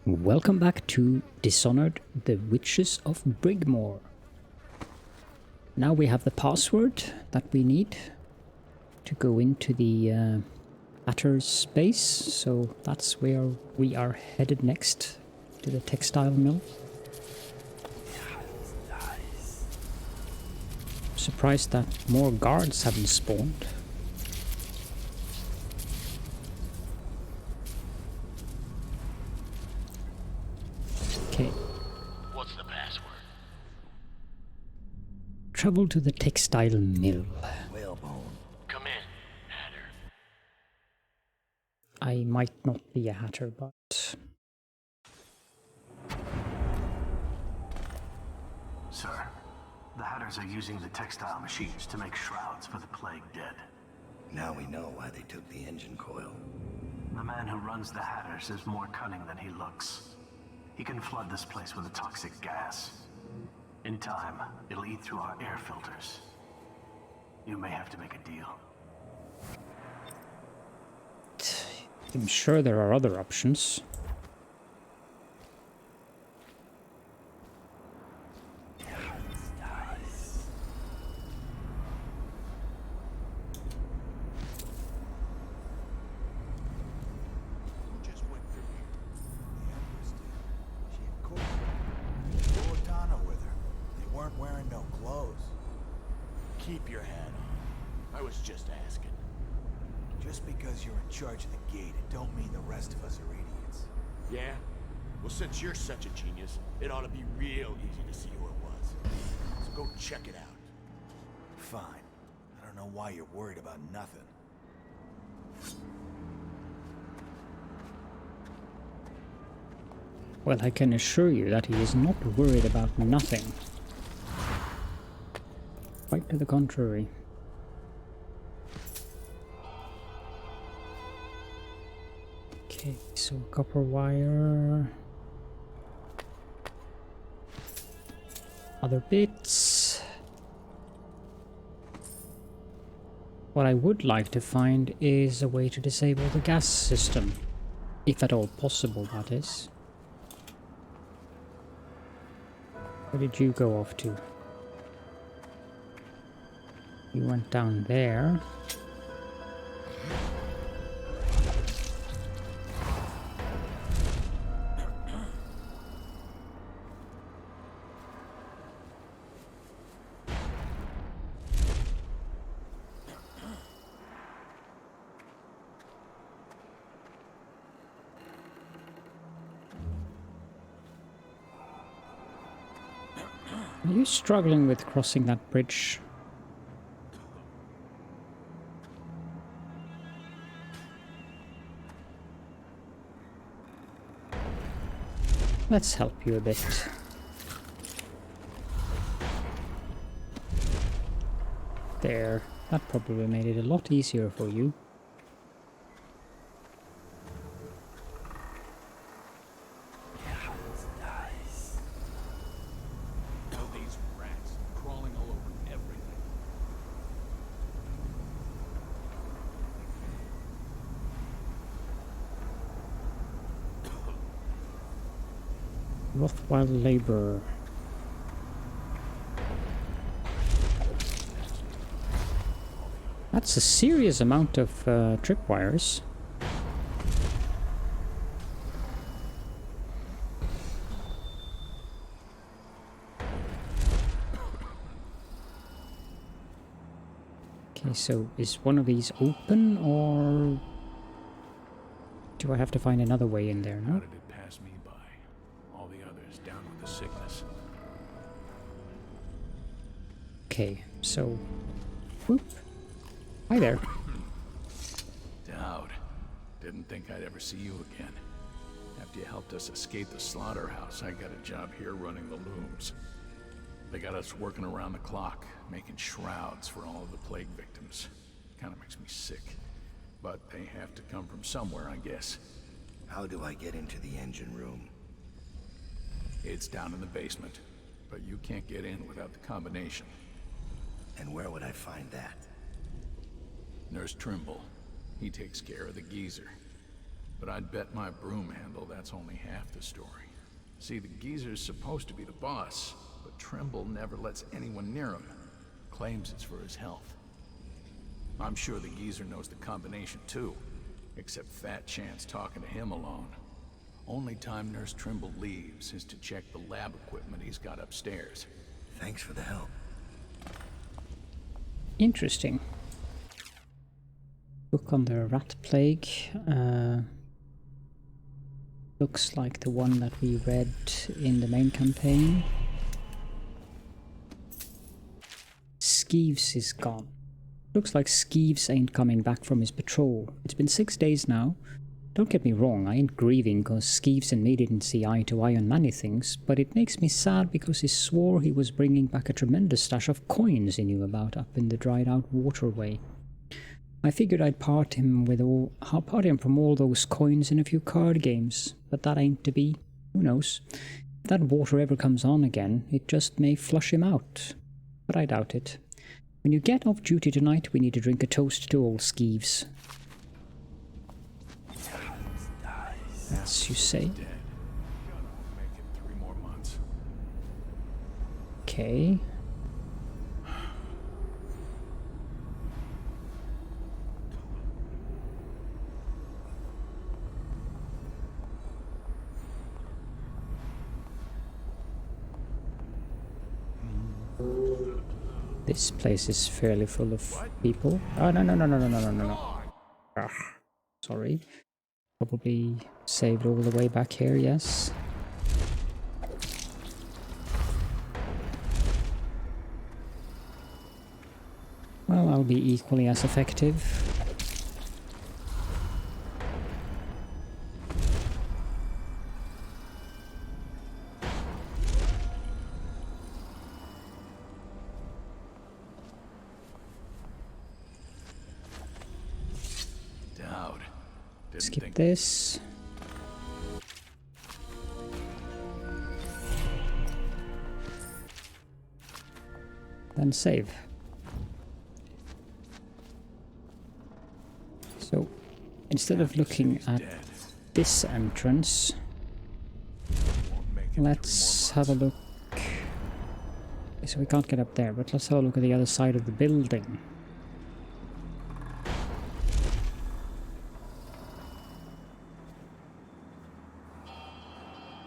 Welcome back to Dishonored, the Witches of Brigmore. Now we have the password that we need to go into the Hatter's space, so that's where we are headed next, to the textile mill. Surprised that more guards haven't spawned. Okay. What's the password? Travel to the textile mill. Whalebone. Come in, Hatter. I might not be a hatter, but... Sir, the Hatters are using the textile machines to make shrouds for the plague dead. Now we know why they took the engine coil. The man who runs the Hatters is more cunning than he looks. He can flood this place with a toxic gas. In time, it'll eat through our air filters. You may have to make a deal. I'm sure there are other options. Keep your hat on. I was just asking. Just because you're in charge of the gate, it don't mean the rest of us are idiots. Yeah? Well, since you're such a genius, it ought to be real easy to see who it was. So go check it out. Fine. I don't know why you're worried about nothing. Well, I can assure you that he is not worried about nothing. Quite to the contrary. Okay, so copper wire. Other bits. What I would like to find is a way to disable the gas system. If at all possible, that is. Where did you go off to? You went down there. Are you struggling with crossing that bridge? Let's help you a bit. There. That probably made it a lot easier for you. These rats crawling all over everything. Worthwhile labor. That's a serious amount of tripwires. Okay, so is one of these open, or do I have to find another way in there now? How did it pass me by? All the others down with the sickness. Okay, so whoop. Hi there. Daud, didn't think I'd ever see you again. After you helped us escape the slaughterhouse, I got a job here running the looms. They got us working around the clock, making shrouds for all of the plague victims. Kinda makes me sick. But they have to come from somewhere, I guess. How do I get into the engine room? It's down in the basement, but you can't get in without the combination. And where would I find that? Nurse Trimble. He takes care of the geezer. but I'd bet my broom handle that's only half the story. See, the geezer's supposed to be the boss, but Trimble never lets anyone near him. Claims it's for his health. I'm sure the geezer knows the combination too, except fat chance talking to him alone. Only time Nurse Trimble leaves is to check the lab equipment he's got upstairs. Thanks for the help. Interesting. Book on the rat plague. Looks like the one that we read in the main campaign. SKEEVES is gone. Looks like SKEEVES ain't coming back from his patrol. It's been 6 days now. Don't get me wrong, I ain't grieving cause SKEEVES and me didn't see eye to eye on many things, but it makes me sad because he swore he was bringing back a tremendous stash of coins he knew about up in the dried out waterway. I figured I'd part him from all those coins in a few card games, but that ain't to be. Who knows? If that water ever comes on again, it just may flush him out. But I doubt it. When you get off duty tonight, we need to drink a toast to old SKEEVES. As you say. Dead. Gonna make it 3 more months. Okay. This place is fairly full of people. Oh, no. Ugh, sorry. Probably saved all the way back here, yes. Well, I'll be equally as effective. Daud. Skip this. Then save. So, instead of looking at this entrance, let's have a look. So we can't get up there, but let's have a look at the other side of the building.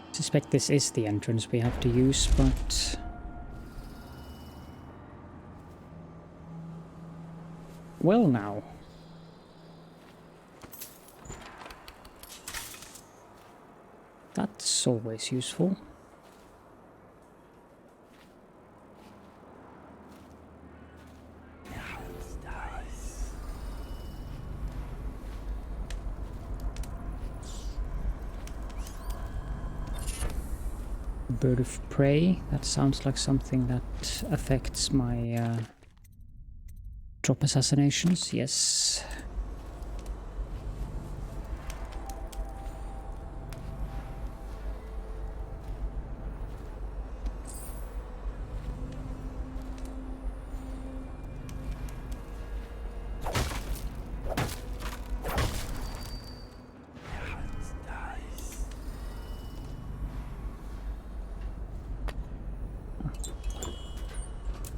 I suspect this is the entrance we have to use, but well now. That's always useful. Bird of prey, that sounds like something that affects my drop assassinations, yes.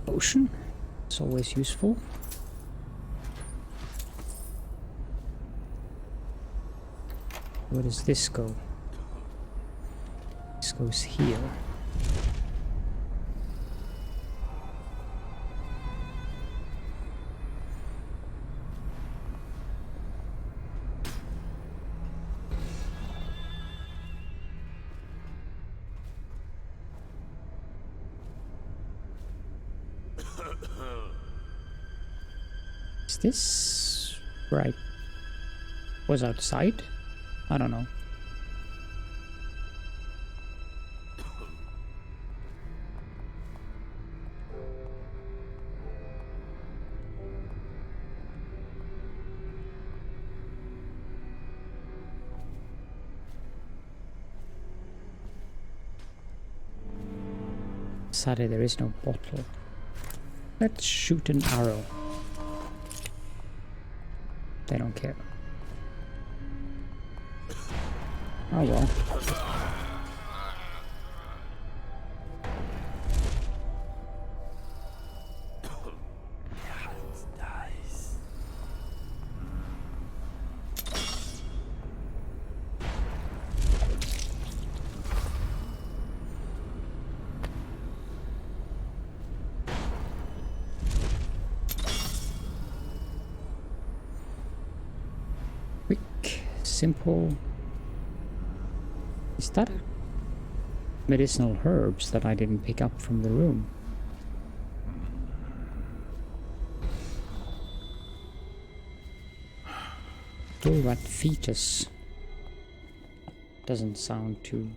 Potion, it's always useful. Where does this go? This goes here. Is this where I was outside? I don't know. Sadly, there is no bottle. Let's shoot an arrow. They don't care. Oh well. Quick, simple. Is that medicinal herbs that I didn't pick up from the room? Bull rat fetus. Doesn't sound too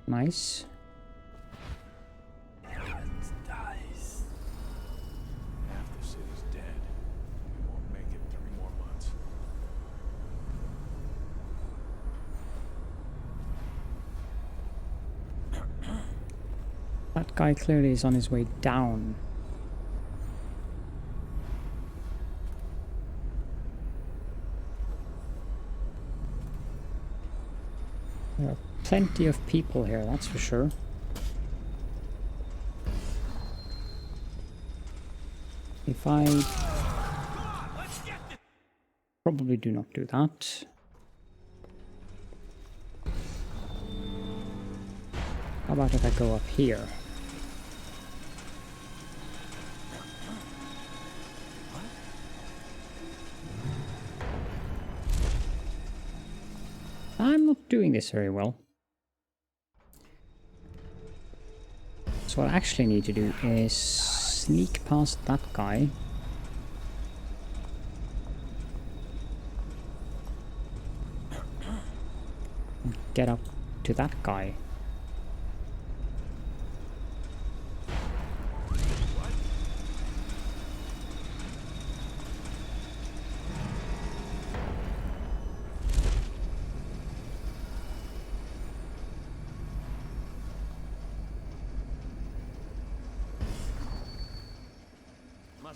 nice. Half the city's dead. We won't make it 3 more months. That guy clearly is on his way down. There are plenty of people here, that's for sure. If I probably do not do that. How about if I go up here? I'm not doing this very well. So what I actually need to do is sneak past that guy. And get up to that guy.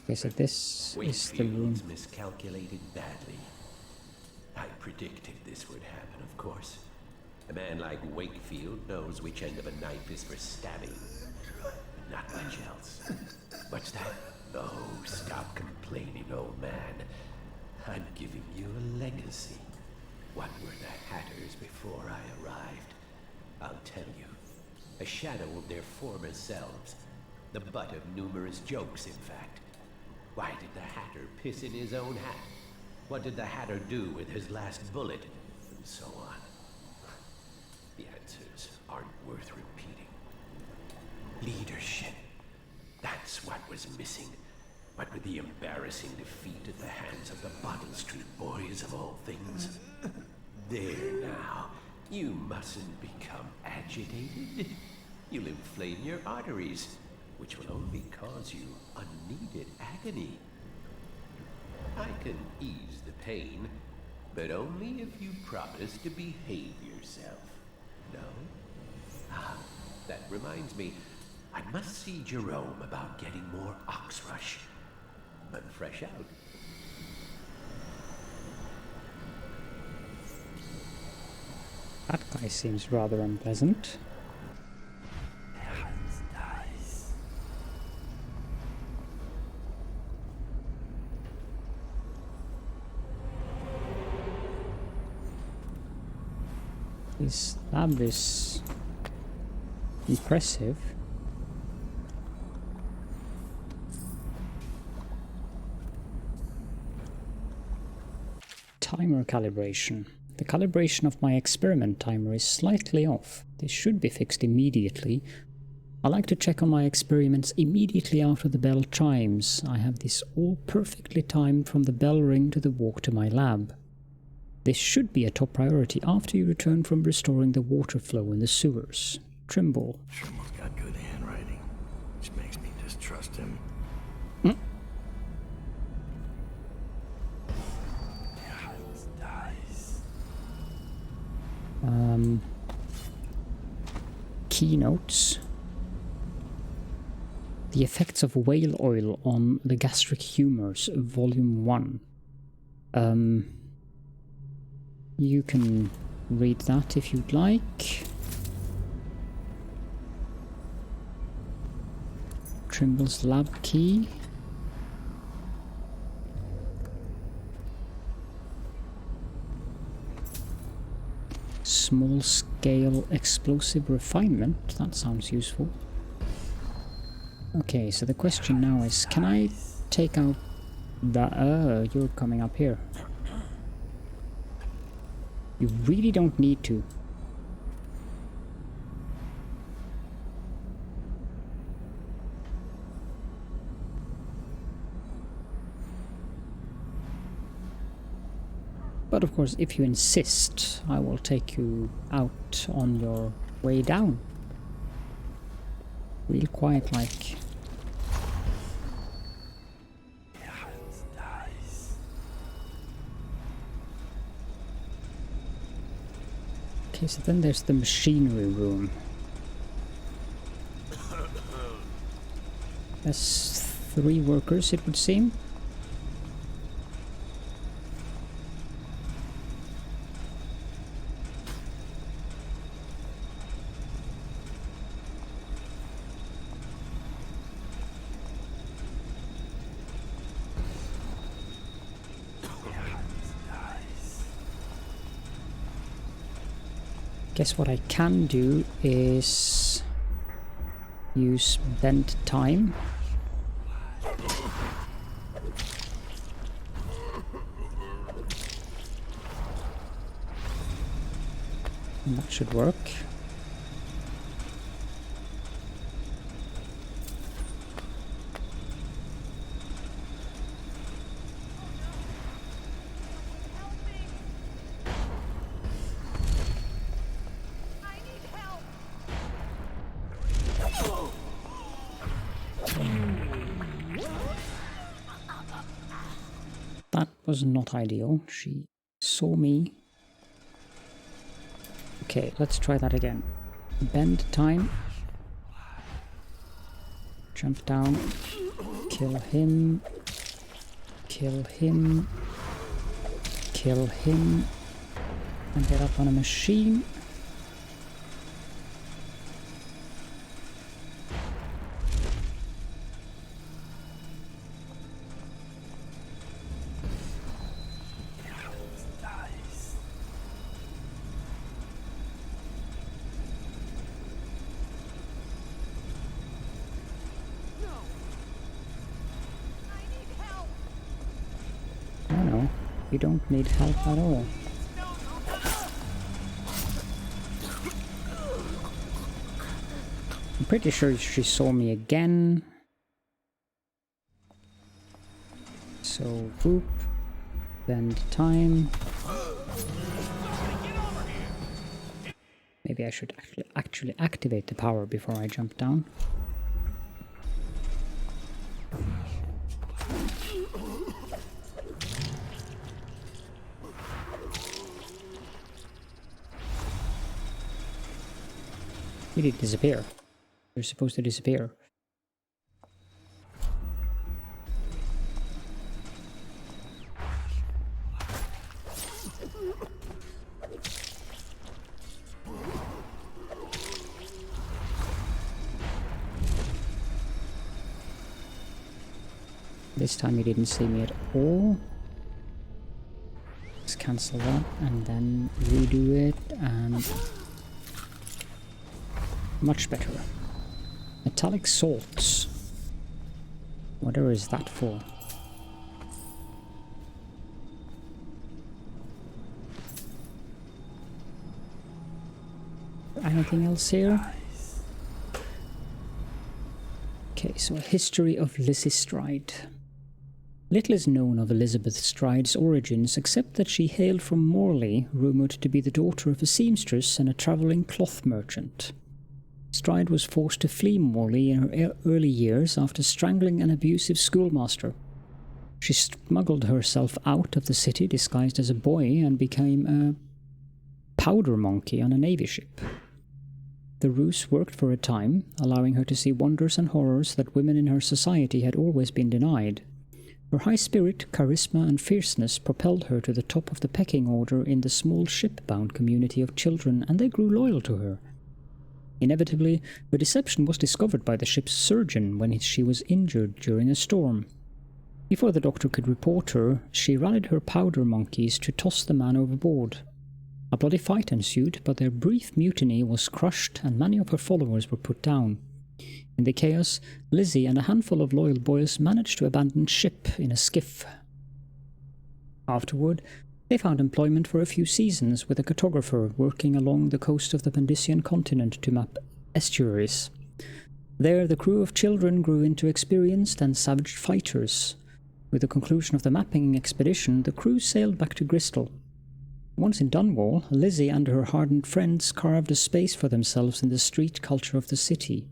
Okay, so this is the room. Wakefield's miscalculated badly. I predicted this would happen, of course. A man like Wakefield knows which end of a knife is for stabbing. Not much else. What's that? Oh, stop complaining, old man. I'm giving you a legacy. What were the Hatters before I arrived? I'll tell you. A shadow of their former selves. The butt of numerous jokes, in fact. Why did the Hatter piss in his own hat? What did the Hatter do with his last bullet? And so on. The answers aren't worth repeating. Leadership. That's what was missing. What with the embarrassing defeat at the hands of the Bottle Street Boys of all things. There now. You mustn't become agitated. You'll inflame your arteries, which will only cause you unneeded agony. I can ease the pain, but only if you promise to behave yourself. No? Ah, that reminds me. I must see Jerome about getting more oxrush. I'm fresh out. That guy seems rather unpleasant. His lab is impressive. Timer calibration. The calibration of my experiment timer is slightly off. This should be fixed immediately. I like to check on my experiments immediately after the bell chimes. I have this all perfectly timed from the bell ring to the walk to my lab. This should be a top priority after you return from restoring the water flow in the sewers. Trimble. Trimble's got good handwriting, which makes me distrust him. Keynotes. The effects of whale oil on the gastric humors, Volume 1. You can read that if you'd like. Trimble's lab key. Small scale explosive refinement. That sounds useful. Okay, so the question now is, can I take out the... you're coming up here. You really don't need to. But of course, if you insist, I will take you out on your way down. Real quiet like. Okay, so then there's the machinery room. There's 3 workers, it would seem. Guess what I can do is use bend time. And that should work. That was not ideal. She saw me. Okay, let's try that again. Bend time. Jump down. Kill him. Kill him. Kill him. And get up on a machine. You don't need help at all. I'm pretty sure she saw me again. So, boop. Bend time. Maybe I should actually activate the power before I jump down. You did disappear. You're supposed to disappear. This time you didn't see me at all. Let's cancel that and then redo it and... Much better. Metallic salts. Whatever is that for? Anything else here? Okay, so a history of Lizzie Stride. Little is known of Elizabeth Stride's origins except that she hailed from Morley, rumoured to be the daughter of a seamstress and a travelling cloth merchant. Stride was forced to flee Morley in her early years after strangling an abusive schoolmaster. She smuggled herself out of the city disguised as a boy and became a powder monkey on a navy ship. The ruse worked for a time, allowing her to see wonders and horrors that women in her society had always been denied. Her high spirit, charisma, and fierceness propelled her to the top of the pecking order in the small ship-bound community of children, and they grew loyal to her. Inevitably, her deception was discovered by the ship's surgeon when she was injured during a storm. Before the doctor could report her, she rallied her powder monkeys to toss the man overboard. A bloody fight ensued, but their brief mutiny was crushed and many of her followers were put down. In the chaos, LIZZY and a handful of loyal boys managed to abandon ship in a skiff. Afterward, they found employment for a few seasons with a cartographer working along the coast of the Pandician continent to map estuaries. There, the crew of children grew into experienced and savage fighters. With the conclusion of the mapping expedition, the crew sailed back to Bristol. Once in Dunwall, LIZZY and her hardened friends carved a space for themselves in the street culture of the city.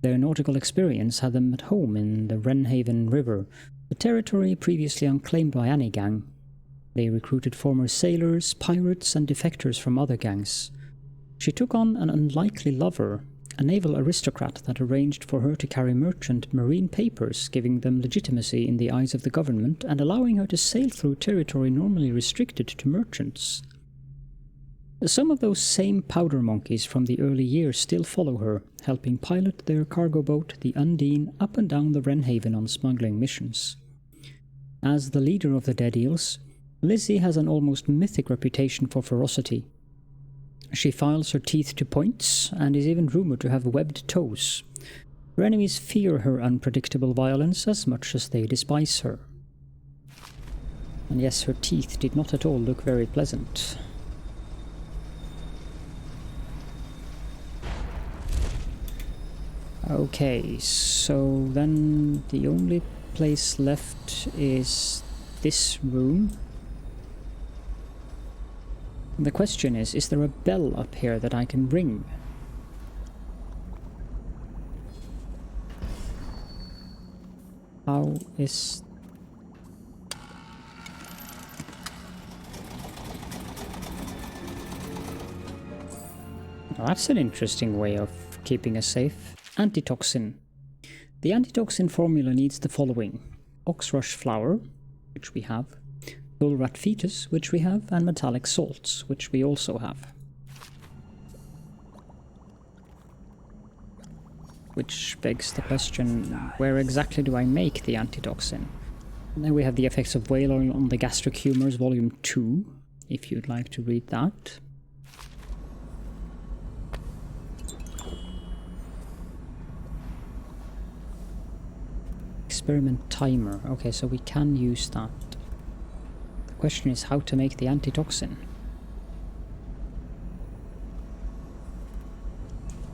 Their nautical experience had them at home in the Wrenhaven River, a territory previously unclaimed by any gang. They recruited former sailors, pirates, and defectors from other gangs. She took on an unlikely lover, a naval aristocrat that arranged for her to carry merchant marine papers, giving them legitimacy in the eyes of the government and allowing her to sail through territory normally restricted to merchants. Some of those same powder monkeys from the early years still follow her, helping pilot their cargo boat, the Undine, up and down the Wrenhaven on smuggling missions. As the leader of the Dead Eels, LIZZY has an almost mythic reputation for ferocity. She files her teeth to points, and is even rumoured to have webbed toes. Her enemies fear her unpredictable violence as much as they despise her. And yes, her teeth did not at all look very pleasant. Okay, so then the only place left is this room. The question is there a bell up here that I can ring? How is... Well, that's an interesting way of keeping us safe. Antitoxin. The antitoxin formula needs the following: oxrush flour, which we have, bullrat fetus, which we have, and metallic salts, which we also have. Which begs the question, where exactly do I make the antitoxin? And then we have the effects of whale oil on the gastric humours, volume 2, if you'd like to read that. Experiment timer. Okay, so we can use that. The question is how to make the antitoxin.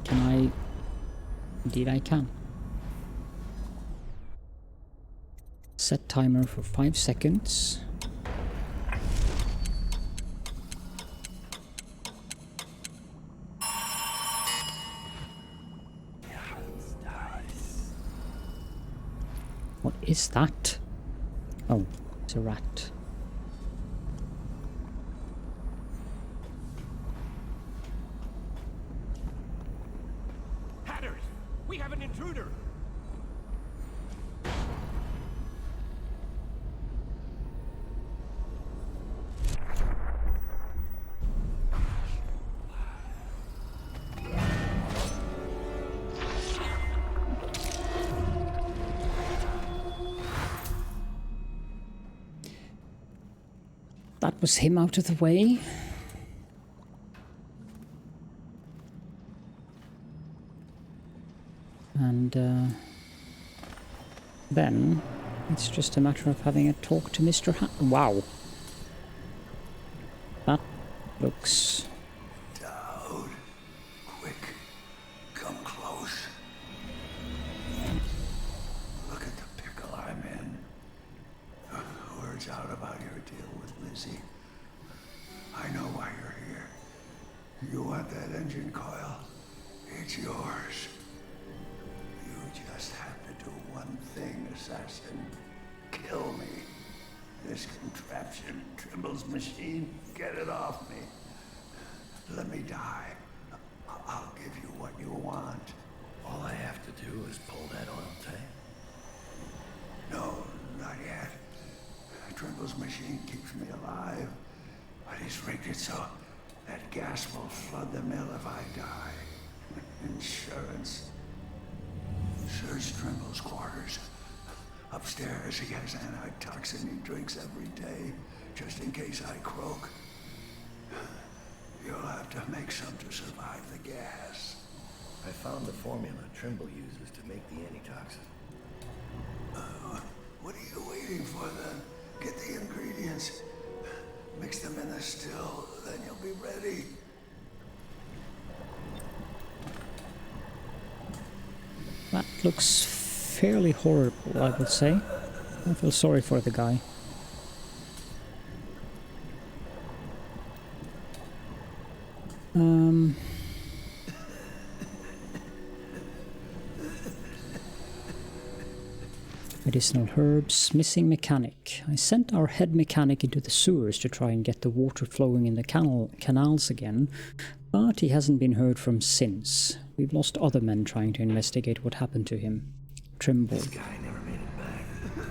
Can I? Indeed I can. Set timer for 5 seconds. What is that? Oh, it's a rat. Hatters! We have an intruder! That was him out of the way. And then it's just a matter of having a talk to Mr. Wow. That looks... Daud, quick, come close. Look at the pickle I'm in. Words out about your deal with LIZZY. I know why you're here. You want that engine coil? It's yours. You just have to do one thing, assassin. Kill me. This contraption, Trimble's machine, get it off me. Let me die. I'll give you what you want. All I have to do is pull that oil tank. No, not yet. machine keeps me alive, but he's rigged it so that gas will flood the mill if I die. Insurance. Search Trimble's quarters. Upstairs, he has antitoxin he drinks every day, just in case I croak. You'll have to make some to survive the gas. I found the formula Trimble uses to make the antitoxin. What are you waiting for then? Get the ingredients. Mix them in the still, then you'll be ready. That looks fairly horrible, I would say. I feel sorry for the guy. Medicinal herbs, missing mechanic. I sent our head mechanic into the sewers to try and get the water flowing in the canals again, but he hasn't been heard from since. We've lost other men trying to investigate what happened to him. Trimble. This guy never made it back.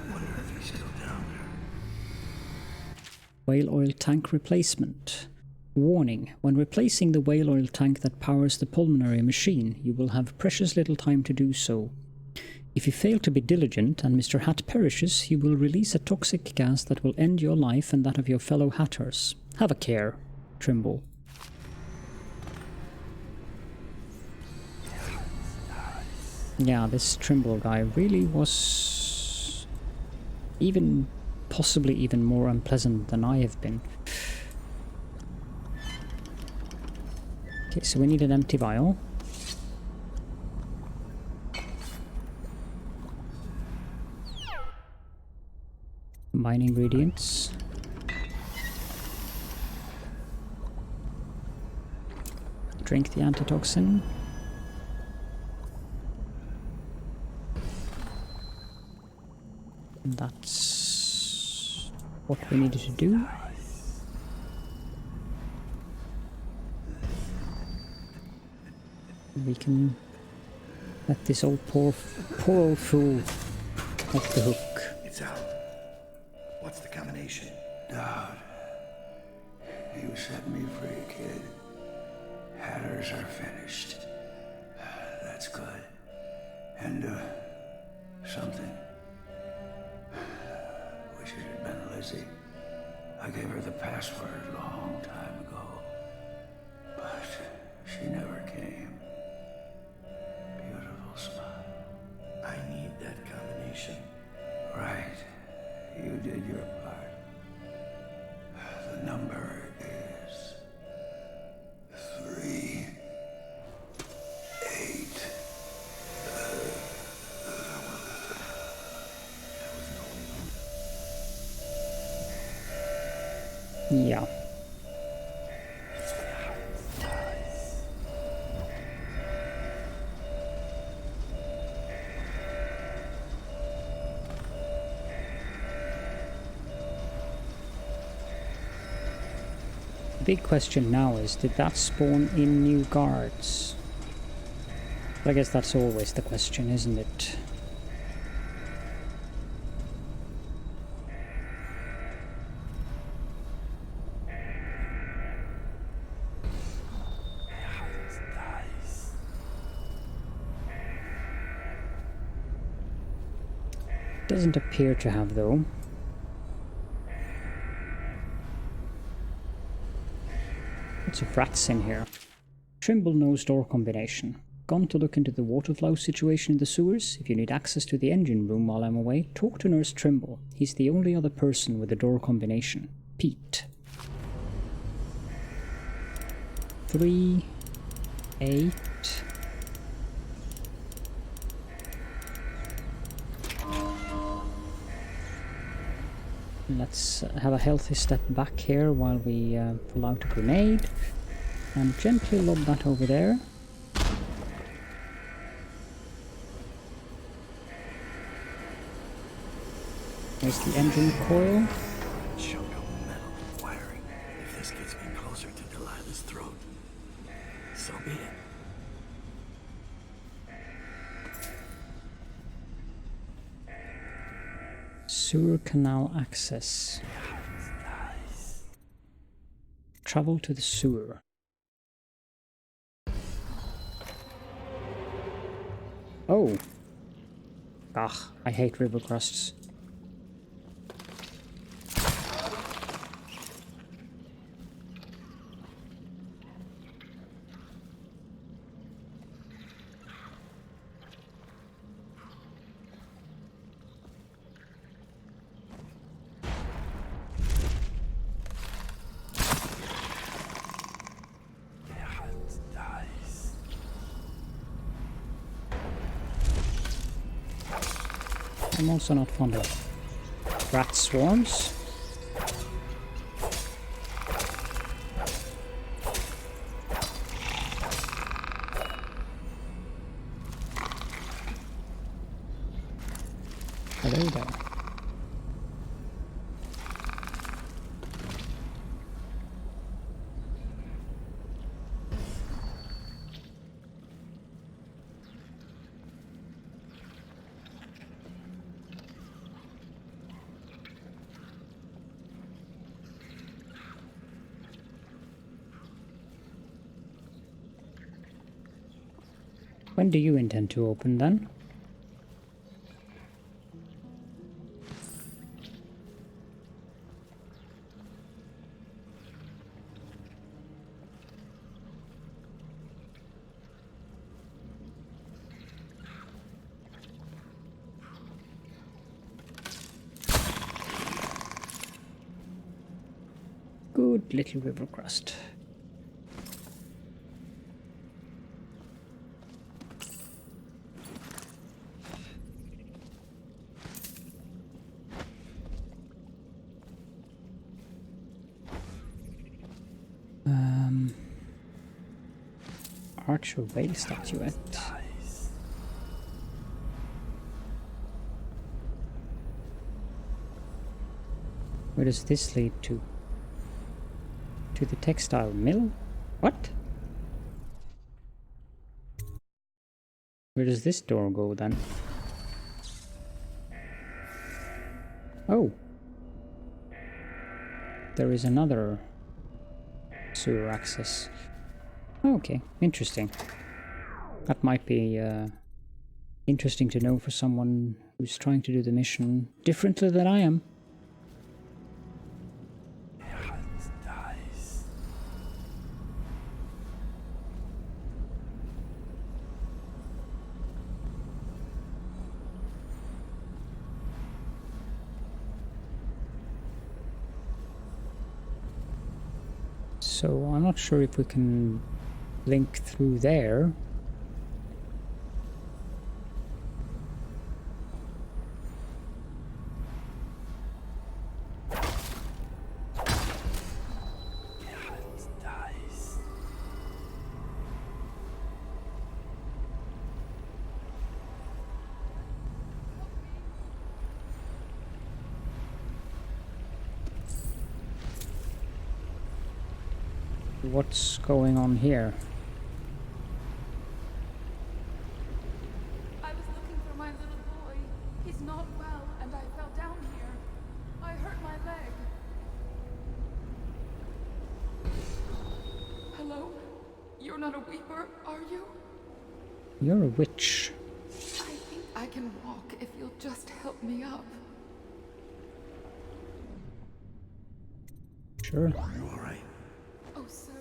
Wonder if he's still down there. Whale oil tank replacement. Warning, when replacing the whale oil tank that powers the pulmonary machine, you will have precious little time to do so. If you fail to be diligent and Mr. Hat perishes, he will release a toxic gas that will end your life and that of your fellow Hatters. Have a care, Trimble. Yeah, this Trimble guy really was possibly even more unpleasant than I have been. Okay, so we need an empty vial. Combine ingredients. Drink the antitoxin. And that's what we needed to do. We can let this poor old fool off the hook. It's out. What's the combination? Daud. You set me free, kid. Hatters are finished. That's good. And, something. Wish it had been Lizzy. I gave her the password a long time ago. But she never came. Beautiful smile. I need that combination. Right. You did your part. The number is 3, 8. Yeah. The big question now is, did that spawn in new guards? But I guess that's always the question, isn't it? Doesn't appear to have, though. Lots of rats in here. Trimble knows door combination. Gone to look into the water flow situation in the sewers. If you need access to the engine room while I'm away, talk to Nurse Trimble. He's the only other person with the door combination. Pete. 3, 8. Let's have a healthy step back here while we pull out a grenade and gently lob that over there. There's the engine coil. Chunk of metal wiring. If this gets me closer to Delilah's throat, so be it. Sewer canal access. Travel to the sewer. Oh. Ugh, I hate river crusts. I'm also not fond of rat swarms. Hello there. When do you intend to open then? Good little river crust. Archer Vale statuette. Where does this lead to? To the textile mill? What? Where does this door go then? Oh. There is another sewer access. Okay, interesting. That might be interesting to know for someone who's trying to do the mission differently than I am. So I'm not sure if we can link through there. What's going on here? I was looking for my little boy. He's not well, and I fell down here. I hurt my leg. Hello? You're not a weeper, are you? You're a witch. I think I can walk if you'll just help me up. Sure. Are you alright? Oh, sir,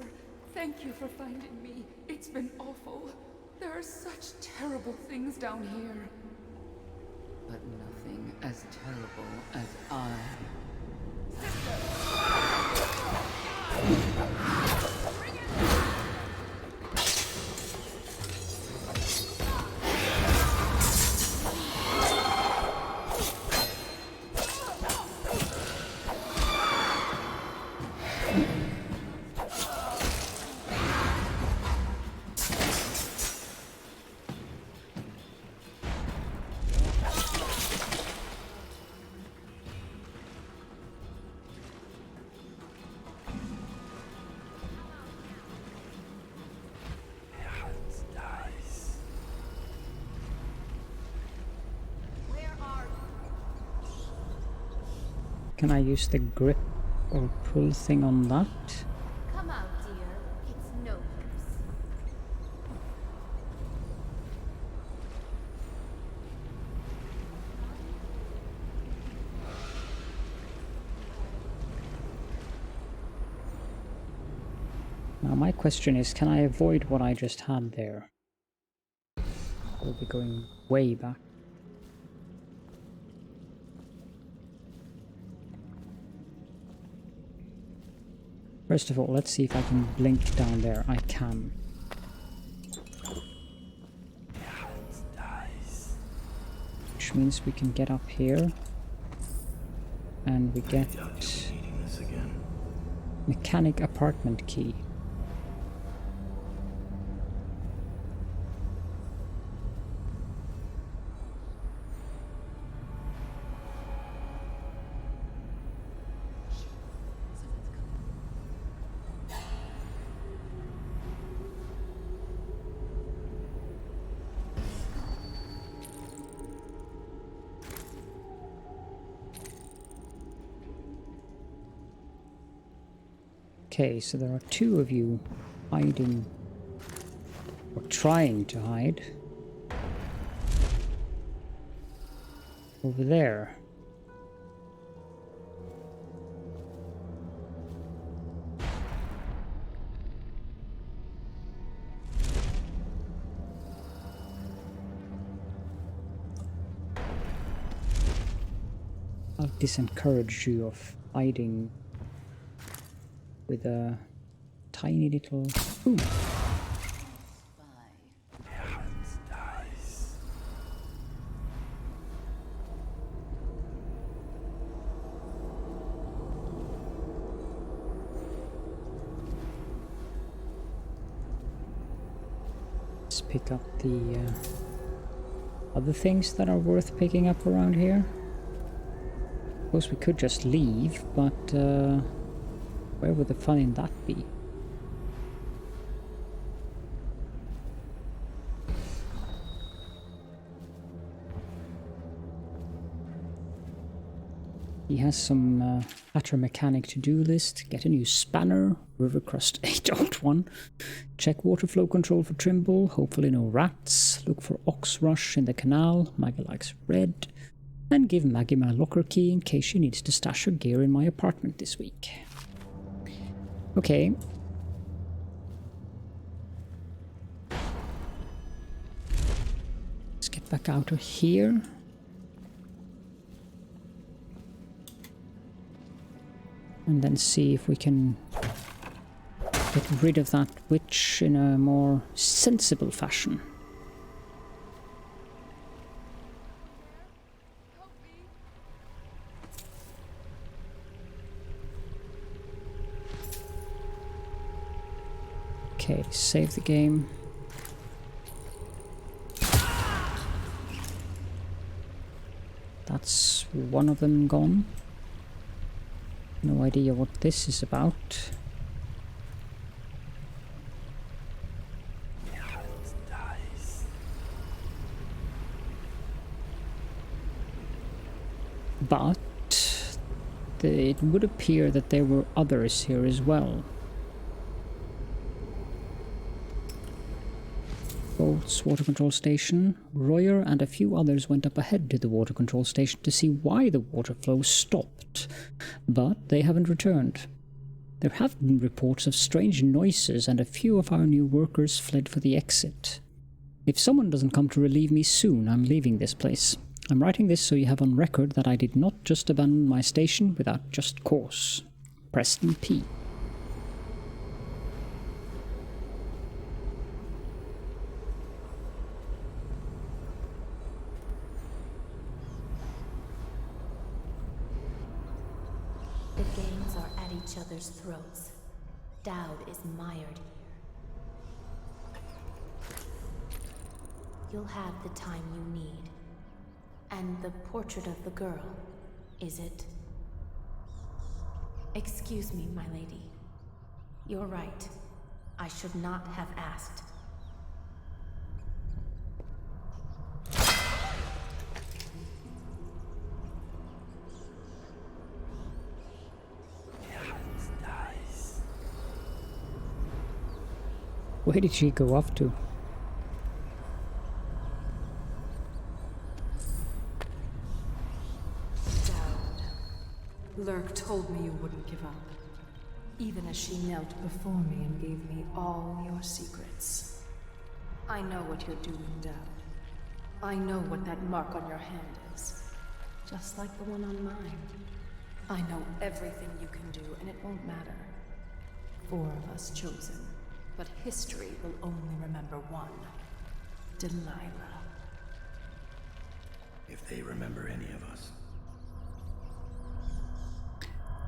thank you for finding me. It's been awful. There are such terrible things down here. But nothing as terrible as I. Can I use the grip or pull thing on that? Come my question is, can I avoid what I just had there? We'll be going way back. First of all, let's see if I can blink down there. I can. Which means we can get up here. And we get mechanic apartment key. Okay, so there are two of you hiding, or trying to hide, over there. I'll disencourage you of hiding with a tiny little boom. Let's pick up the other things that are worth picking up around here. Of course, we could just leave, but where would the fun in that be? He has some Hatter Mechanic to-do list. Get a new spanner, River Crust 8.1. Check water flow control for Trimble, hopefully no rats. Look for Ox Rush in the canal, Maggie likes red. And give Maggie my locker key in case she needs to stash her gear in my apartment this week. Okay. Let's get back out of here. And then see if we can get rid of that witch in a more sensible fashion. Okay, save the game. That's one of them gone. No idea what this is about. But it would appear that there were others here as well. Bolt's water control station. Royer and a few others went up ahead to the water control station to see why the water flow stopped, but they haven't returned. There have been reports of strange noises and a few of our new workers fled for the exit. If someone doesn't come to relieve me soon, I'm leaving this place. I'm writing this so you have on record that I did not just abandon my station without just cause. Preston P. The gangs are at each other's throats. Daud is mired here. You'll have the time you need. And the portrait of the girl, is it? Excuse me, my lady. You're right. I should not have asked. Where did she go off to? Daud. Lurk told me you wouldn't give up. even as she knelt before me and gave me all your secrets. I know what you're doing, Daud. I know what that mark on your hand is. Just like the one on mine. I know everything you can do, and it won't matter. 4 of us chosen, but history will only remember one. Delilah. If they remember any of us.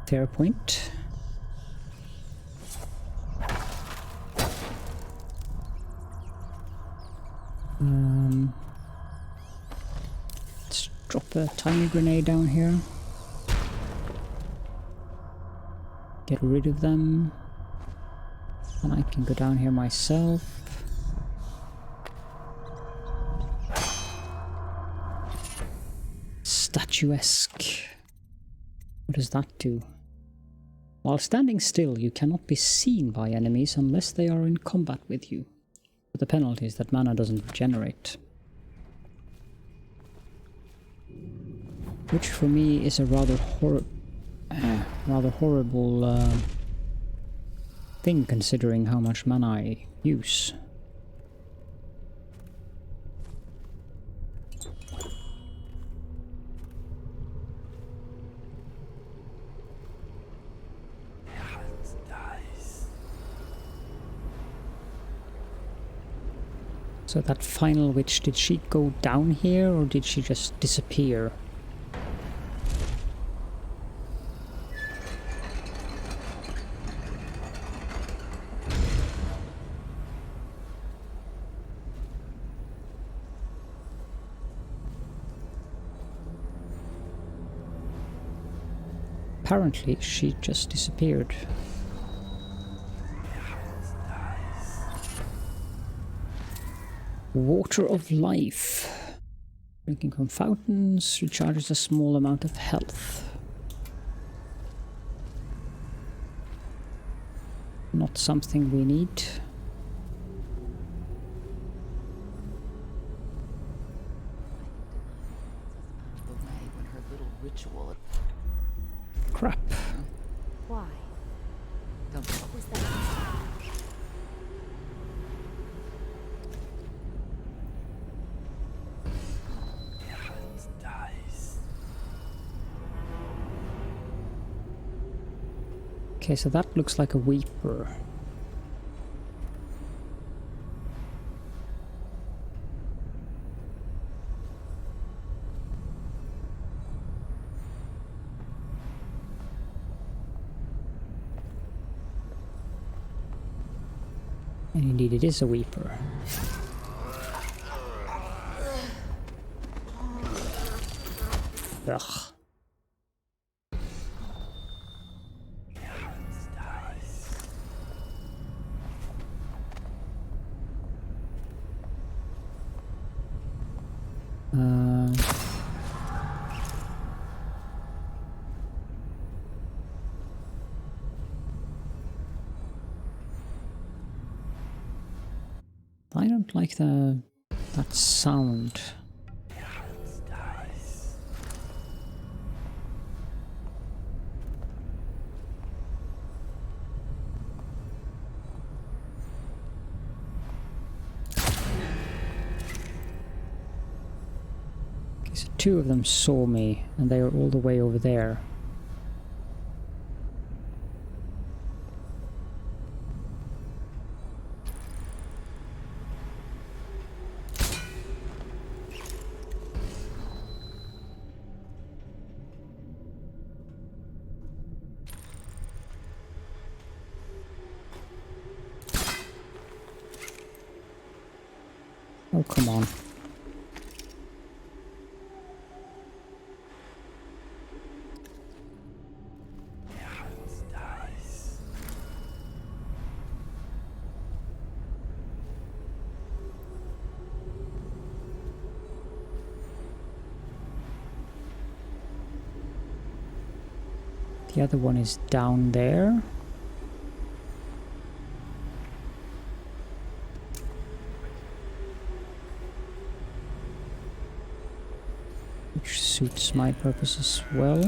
Fair point. Let's drop a tiny grenade down here. Get rid of them. And I can go down here myself. Statuesque. What does that do? While standing still, you cannot be seen by enemies unless they are in combat with you. But the penalty is that mana doesn't regenerate. Which for me is a rather horrible thing, considering how much mana I use. So that final witch, did she go down here or did she just disappear? Apparently she just disappeared. Water of life. Drinking from fountains recharges a small amount of health. Not something we need. Crap. Why? What was that? Okay, so that looks like a weeper. And indeed it is a weeper. Ugh. I don't like that sound. Okay, so 2 of them saw me, and they are all the way over there. Oh, come on. The other one is down there. Which suits my purpose as well.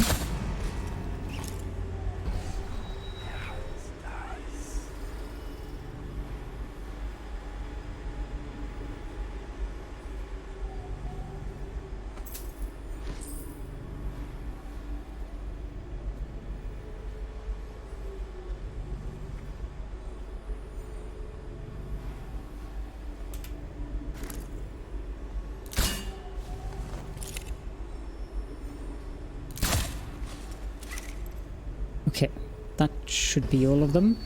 Okay, that should be all of them.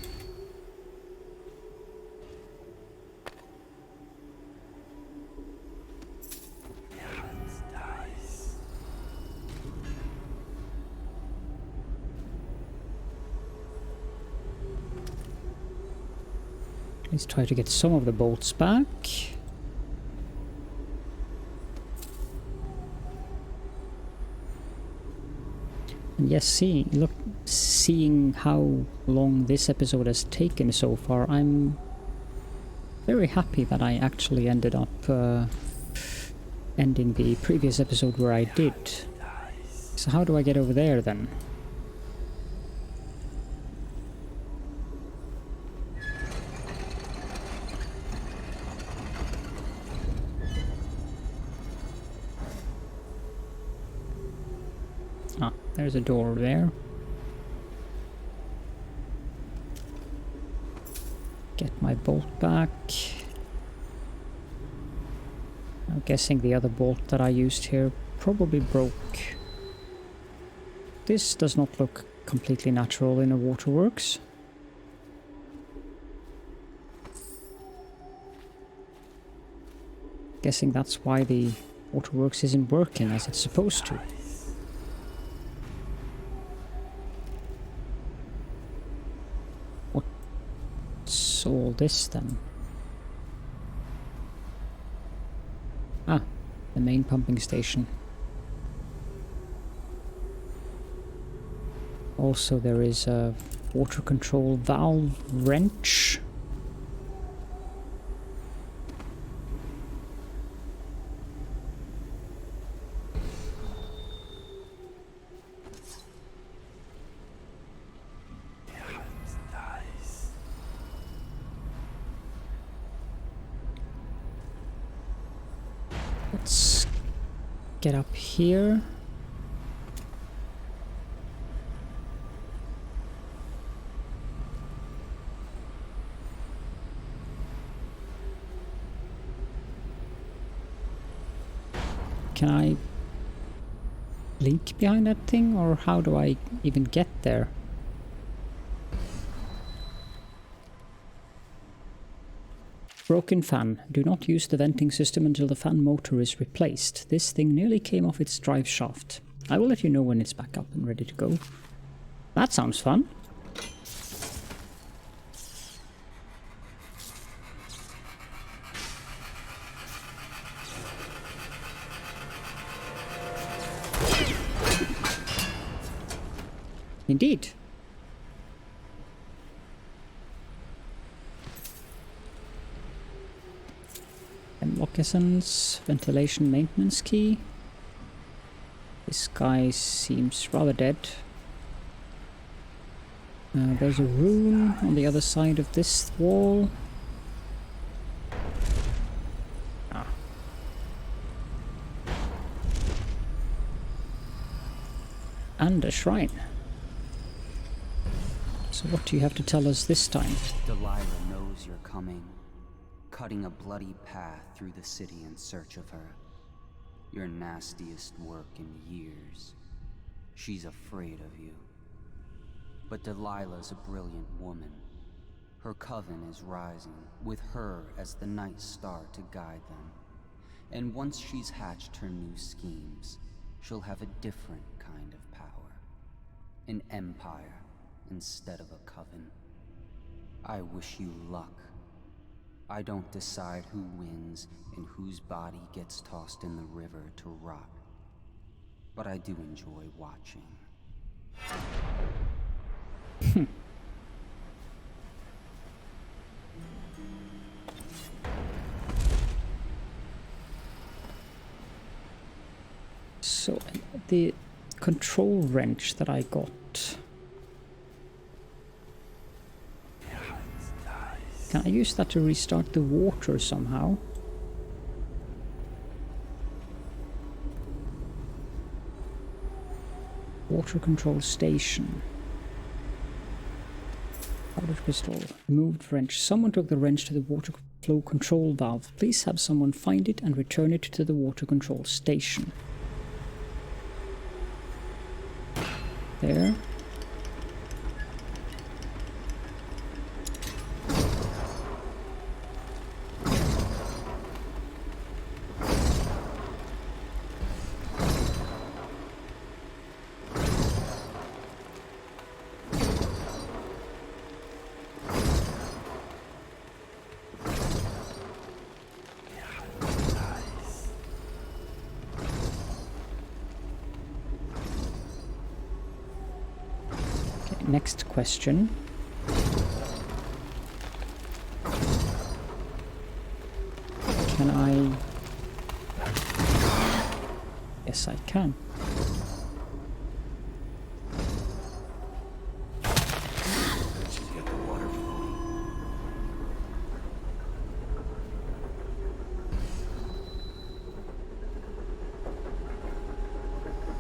Let's try to get some of the bolts back. And yes, seeing how long this episode has taken so far, I'm very happy that I actually ended up ending the previous episode where I did. So how do I get over there then? Ah, there's a door there. Get my bolt back. I'm guessing the other bolt that I used here probably broke. This does not look completely natural in a waterworks. Guessing that's why the waterworks isn't working as it's supposed to. What's all this then? Ah, the main pumping station. Also there is a water control valve wrench. Let's get up here. Can I blink behind that thing, or how do I even get there? Broken fan. Do not use the venting system until the fan motor is replaced. This thing nearly came off its drive shaft. I will let you know when it's back up and ready to go. That sounds fun. Indeed. Moccasins, ventilation maintenance key. This guy seems rather dead. There's a room on the other side of this wall. Ah. And a shrine. So what do you have to tell us this time? Delilah knows you're coming, cutting a bloody path through the city in search of her. Your nastiest work in years. She's afraid of you. But Delilah's a brilliant woman. Her coven is rising, with her as the night star to guide them. And once she's hatched her new schemes, she'll have a different kind of power. An empire instead of a coven. I wish you luck. I don't decide who wins and whose body gets tossed in the river to rot. But I do enjoy watching. So, the control wrench that I got. Can I use that to restart the water somehow? Water control station. Powder crystal. Removed wrench. Someone took the wrench to the water flow control valve. Please have someone find it and return it to the water control station. next question. Can I... Yes, I can. She's got the water flowing.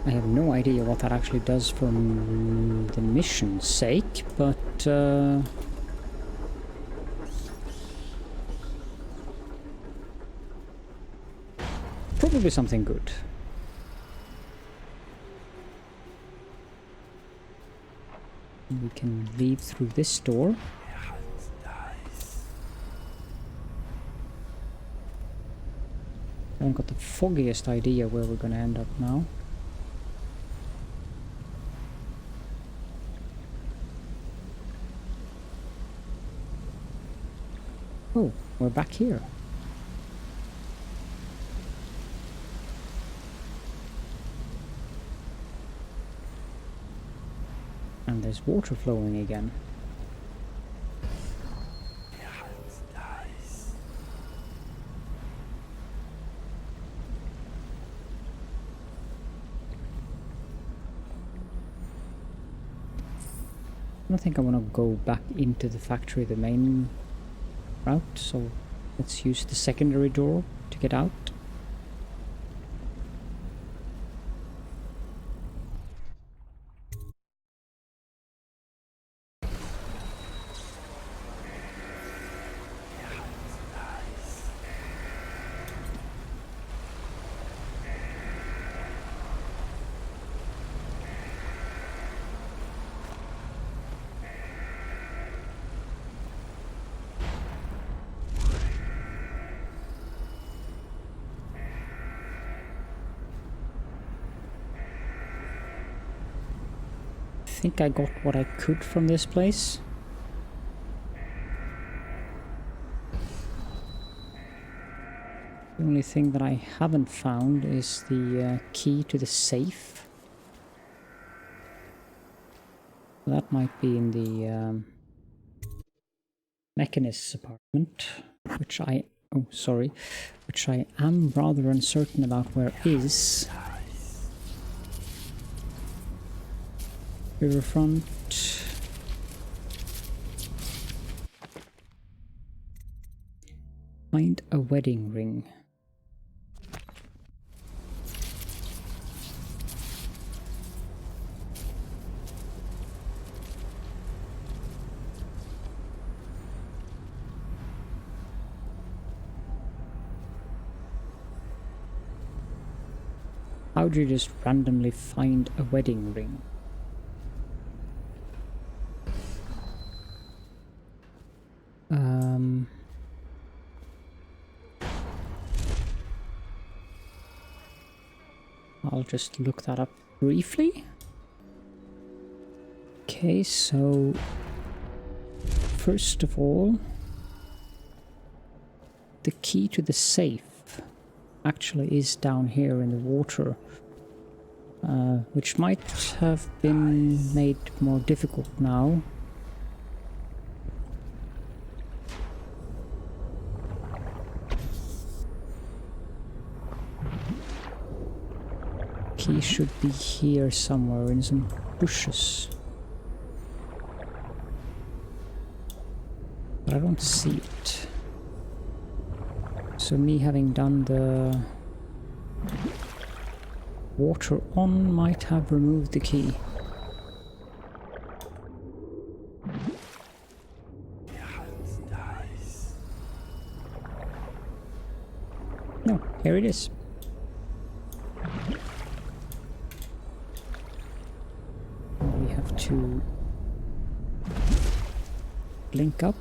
I have no idea what that actually does for the mission's sake, but probably something good. We can leave through this door. I haven't got the foggiest idea where we're going to end up now. Oh, we're back here. And there's water flowing again. I don't think I want to go back into the factory, the main route, so let's use the secondary door to get out. I think I got what I could from this place. The only thing that I haven't found is the key to the safe. That might be in the mechanist's apartment, which I am rather uncertain about where is. Riverfront. Find a wedding ring. How do you just randomly find a wedding ring? I'll just look that up briefly. Okay, so first of all, the key to the safe actually is down here in the water, which might have been made more difficult now. Key should be here somewhere in some bushes. But I don't see it. So me having done the water on might have removed the key. No, here it is. We have to link up.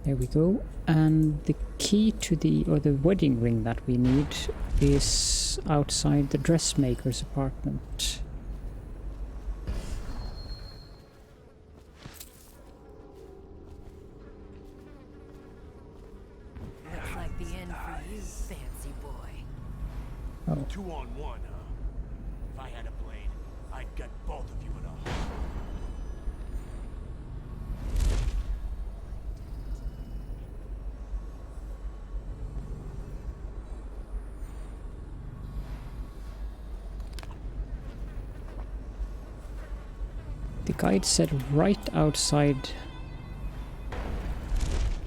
There we go. And the key to the wedding ring that we need is outside the dressmaker's apartment. Looks like the end for you, fancy boy. Oh. 2-on-1, huh? I had a blade, I'd gut both of you in a hole. The guide said right outside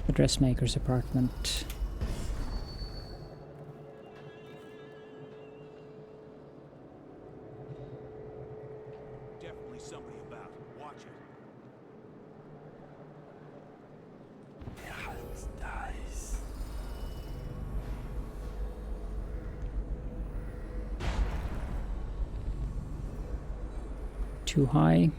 the dressmaker's apartment. Definitely somebody about. Watch it. Dice. Too high.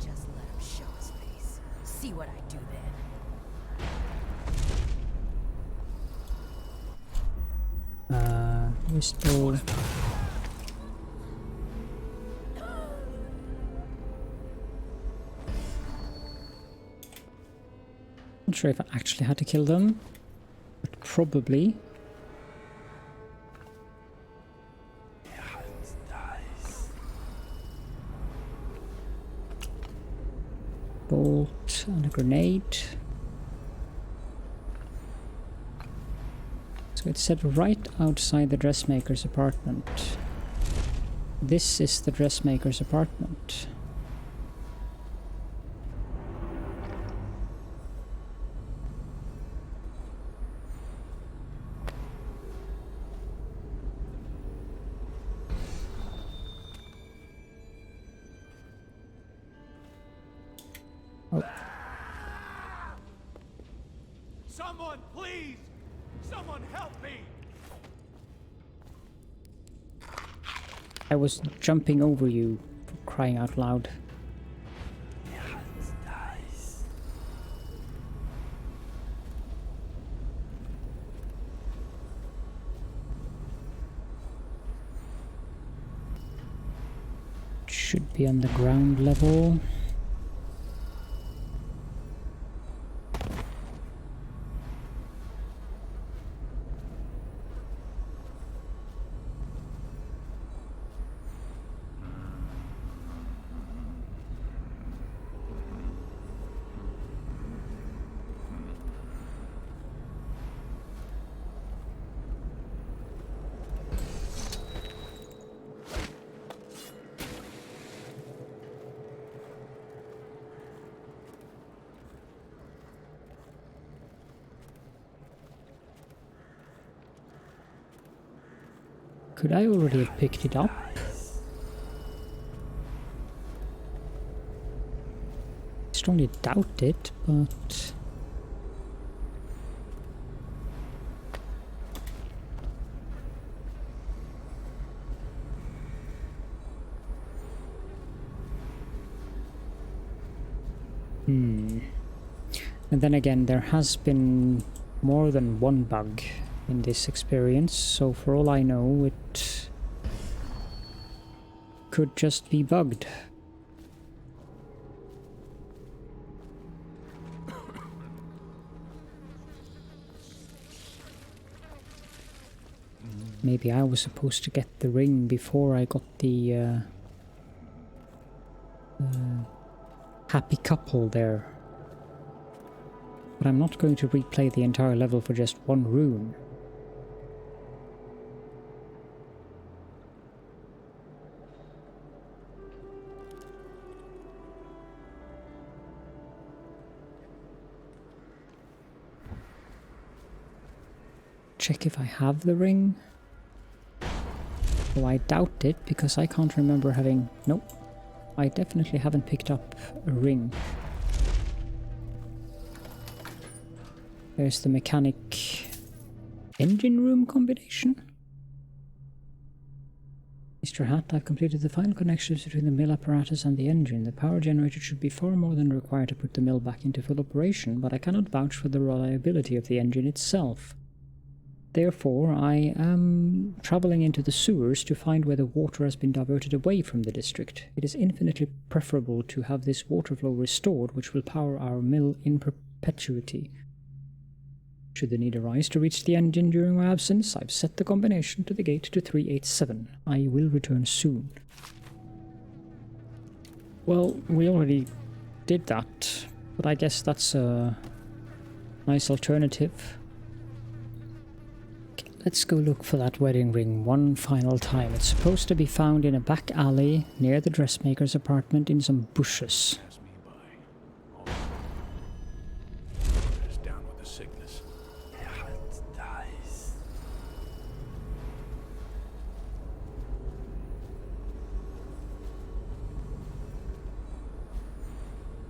Just let him show his face. See what I do then. Restore. Not sure if I actually had to kill them, but probably. Bolt and a grenade. So it's set right outside the dressmaker's apartment. This is the dressmaker's apartment. Someone, please! Someone help me! I was jumping over you, for crying out loud. Should be on the ground level. Could I already have picked it up? Strongly doubt it, but... And then again, there has been more than one bug in this experience, so for all I know, it could just be bugged. Maybe I was supposed to get the ring before I got the happy couple there. But I'm not going to replay the entire level for just one rune. Check if I have the ring. Though I doubt it, because I can't remember having... Nope. I definitely haven't picked up a ring. There's the mechanic engine room combination. Mr. Hat, I've completed the final connections between the mill apparatus and the engine. The power generated should be far more than required to put the mill back into full operation, but I cannot vouch for the reliability of the engine itself. Therefore, I am travelling into the sewers to find where the water has been diverted away from the district. It is infinitely preferable to have this water flow restored, which will power our mill in perpetuity. Should the need arise to reach the engine during my absence, I've set the combination to the gate to 387. I will return soon. Well, we already did that, but I guess that's a nice alternative. Okay, let's go look for that wedding ring one final time. It's supposed to be found in a back alley near the dressmaker's apartment in some bushes.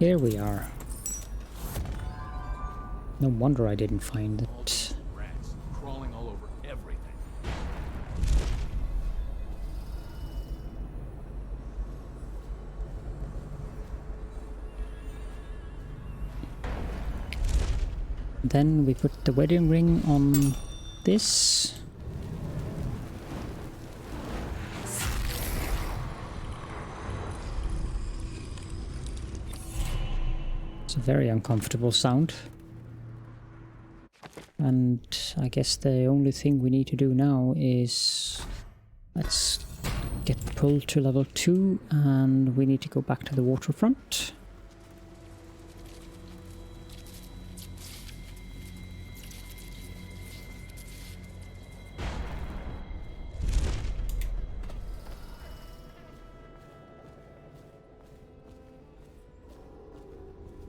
Here we are. No wonder I didn't find it. Rats crawling all over everything. Then we put the wedding ring on this. It's a very uncomfortable sound. And I guess the only thing we need to do now is let's get pulled to level 2 and we need to go back to the waterfront.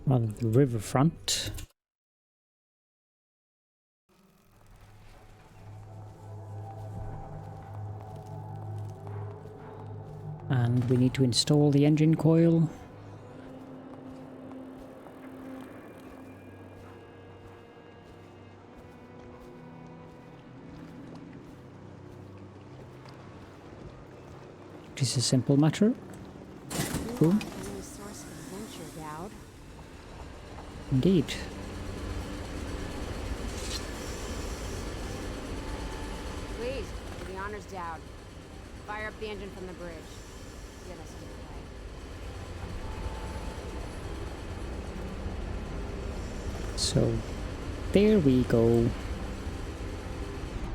Rather the riverfront. And we need to install the engine coil. It is a simple matter. Boom. Indeed. Please, for the honors, Daud. Fire up the engine from the bridge. Get us underway. So, there we go.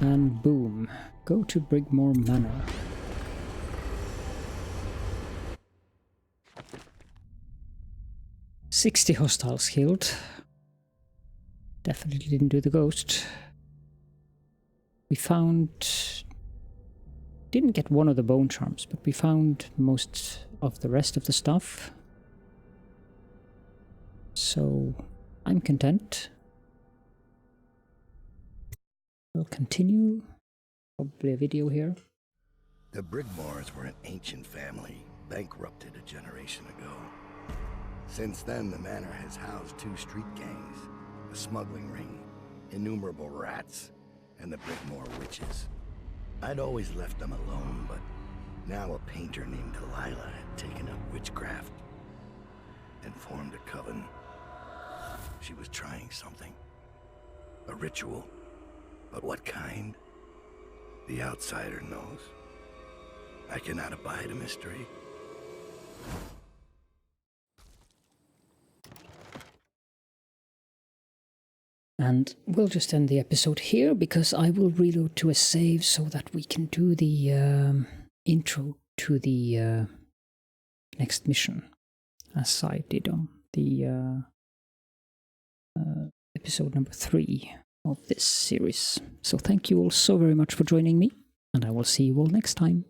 And boom. Go to Brigmore Manor. "60 hostiles killed." Definitely didn't do the ghost. We found... didn't get one of the bone charms, but we found most of the rest of the stuff. So, I'm content. We'll continue. Probably a video here. The Brigmores were an ancient family, bankrupted a generation ago. Since then, the manor has housed 2 street gangs, a smuggling ring, innumerable rats, and the Brigmore witches. I'd always left them alone, but now a painter named Delilah had taken up witchcraft and formed a coven. She was trying something. A ritual. But what kind? The outsider knows. I cannot abide a mystery. And we'll just end the episode here because I will reload to a save so that we can do the intro to the next mission, as I did on the episode number 3 of this series. So thank you all so very much for joining me, and I will see you all next time.